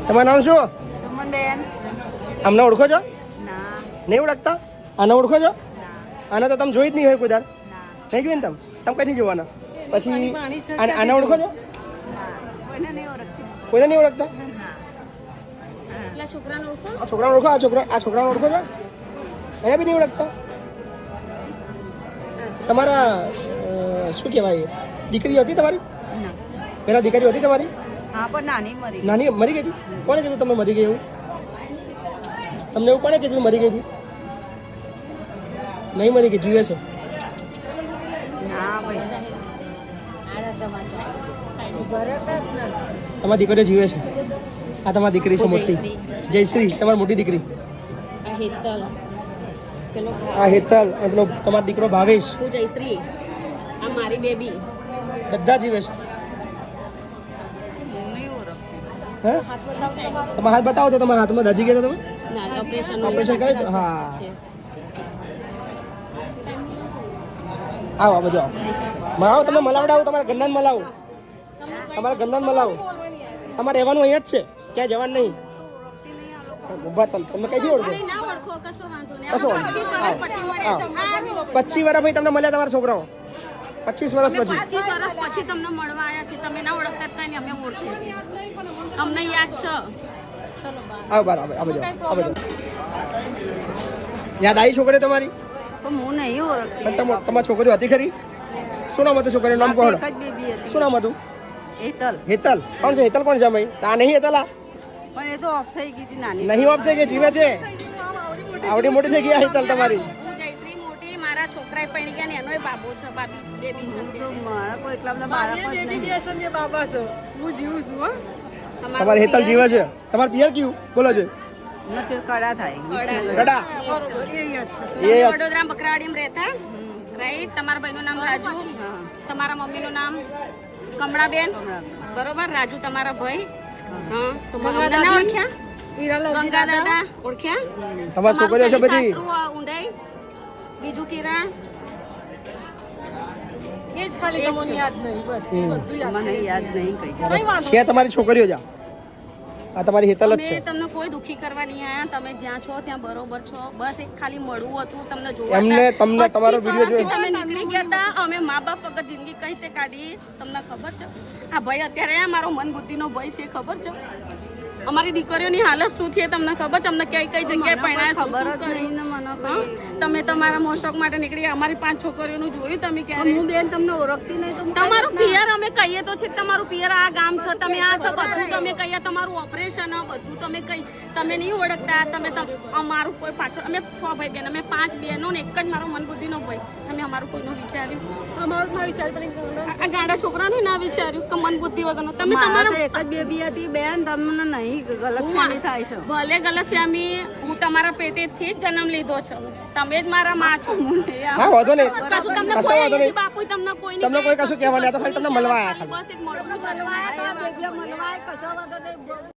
તમારું નામ શું? સુમનબેન. અમને ઓળખો છો? ના. નહીં ઓળખતા? આને ઓળખો છો? આને તો તમે જોઈ જ નહીં હોય કોઈ દાડ. નહીં જોયું ને તમે કઈ નહીં જોવાના. પછી આને ઓળખો છો? કોઈને નહીં ઓળખતી. કોઈને નહીં ઓળખતા? પેલા છોકરાને ઓળખો? આ છોકરાને ઓળખો? આ છોકરાને ઓળખો છો? એને બી નહીં ઓળખતા? તમારા શું કહેવાય, દીકરી હતી તમારી? પેલા દીકરી હતી તમારી? હા, પણ નાની મરી. નાની મરી ગઈ હતી? કોણે કીધું તમે મરી ગઈ એવું? તમને એવું કોણે કીધું મરી ગઈ હતી? નહીં મરી ગઈ, જીવે છે. ના ભાઈ. તમારી દીકરી જીવે છે. આ તમારી દીકરી છે મોટી, જયશ્રી. તમારી મોટી દીકરી આ હેતલ. તમારો દીકરો ભાવેશ. હું જયશ્રી. આ મારી બેબી. બધા જીવે છે. નહીં ઓળખતી. હે? તમારા હાથ બતાવો તો. તમારા હાથમાં દાજી ગયા હતા તમે? ના, ઓપરેશન કરે તો? હા. આવો આ બધું આવો. આવો તમે મલાવડાવો. તમારા ગંદાન મલાવો. તમારા ગંદાન મલાવો. તમારે રહેવાનું અહીંયા જ છે, ક્યાં જવાનું નહીં. તમે કઈથી ઓળખો? ના ઓળખો, કશો વાંધો નહીં. કશો 25 વર્ષ પછી મળે છે. 25 વર્ષ પછી તમને મળ્યા તમારા છોકરાઓ? 25 વર્ષ પછી? 25 વર્ષ પછી તમને મળવા આવ્યા છે. તમે ના ઓળખતા કઈ નહીં, અમે ઓળખીએ છીએ. અમને યાદ છે. આવો બાર આ બાજુ યાદ આવી છોકરી તમારી? પણ હું નહીં ઓળખતી. પણ તમારી છોકરીઓ હતી ખરી? શું નામ હતું છોકરીનું નામ? કોણ? એક જ બેબી હતી. શું નામ હતું? હેતલ. હેતલ. કોણ છે હેતલ? કોણ છે અમે? તા નહીં હેતલ? આ પણ એ તો ઓફ થઈ ગઈ હતી નાની. નહીં ઓફ થઈ ગઈ, જીવે છે. આવડી મોટી થઈ ગઈ આ હેતલ તમારી. હું જયશ્રી મોટી. મારા છોકરા પડી ગયા ને એનોય બાબો છે, બેબી છે. તો મારા કોઈ એટલા બધા બાળક જ નહીં. બાબા છો. હું જીવું છું. હો. તમારી હેતલ જીવે છે. તમારે પિયર કયું બોલો છો? નથી કડા થાય. ગડા. એ વડોદરા બકરાવાડીમાં રહેતા. રાઈટ. તમારા ભાઈનું નામ રાજુ. તમારા મમ્મીનું નામ કમળાબેન. બરોબર. રાજુ તમારા ભાઈ. હા. તો મને ના ઓળખ્યા? ગંગા દાદા ઓળખ્યા? તમારી છોકરીઓ છે બધી? ઊંડાઈ. બીજું કિરણ. એ જ ખાલી તમને યાદ નહીં. બસ મને યાદ નહીં કઈ. છે તમારી છોકરીઓ જા. આ તમારી હેતલ જ છે. અમે તમને કોઈ દુખી કરવા નહીં આયા. તમે જ્યાં છો ત્યાં બરોબર છો. બસ એક ખાલી મળવું હતું, તમને જોવા. એમને તમને તમારો વિડિયો જોઈ તમે નીકળી ગયા હતા. અમે મા બાપ વગર જિંદગી કઈ રીતે કાઢી તમને ખબર છે? આ ભાઈ અત્યારે મારો મન બુદ્ધિનો ભય છે, ખબર છે? અમારી દીકરીઓની હાલત શું થઈ તમને ખબર છે? અમને કઈ કઈ જગ્યાએ પરણાયા, ખબર જ શું નહીં ને મને કઈ. તમે તમારા મોશોક માટે નીકળી. અમારી 5 છોકરીઓનું જોયું તમે ક્યારે? હું બેન તમને ઓળખતી નહીં તો હું તમારું પિયર અમે કહીએ તો છે, તમારું પિયર આ ગામ છે, તમે આ છો, બધું તમે કહીએ. તમારું ઓપરેશન બધું તમે કઈ. તમે નહીં ઓળખતા. તમે અમારું કોઈ પાછળ. અમે 6 ભાઈ બહેન, અમે 5 બહેનો ને એક જ મારો મન બુદ્ધિનો ભાઈ. તમે અમારું કોઈનું વિચાર્યું? અમારું ના વિચાર્યું. આ ગાંડા છોકરાનું ના વિચાર્યું કે મન બુદ્ધિ વગરનો. તમે તમારા એક જ બેબી હતી બેન. તમને નહીં ગલતફહેમી થાય છે. ભલે ગલતફહેમી. હું તમારા પેટેથી જ જન્મ લીધો છે. તમે જ મારા માં છો. હા, વાંધો નહીં. કશું તમને કશો કોઈ વાંધો નહીં. બાપુ તમને કોઈ તમને કોઈ કશું કહેવા નહીં. આ તો ખાલી તમને મળવા આવ્યા ખાલી. બસ એક મળવું મળવા આવ્યા હતા, બેબીઓ મળવા આવ્યા, કશો વાંધો નહીં.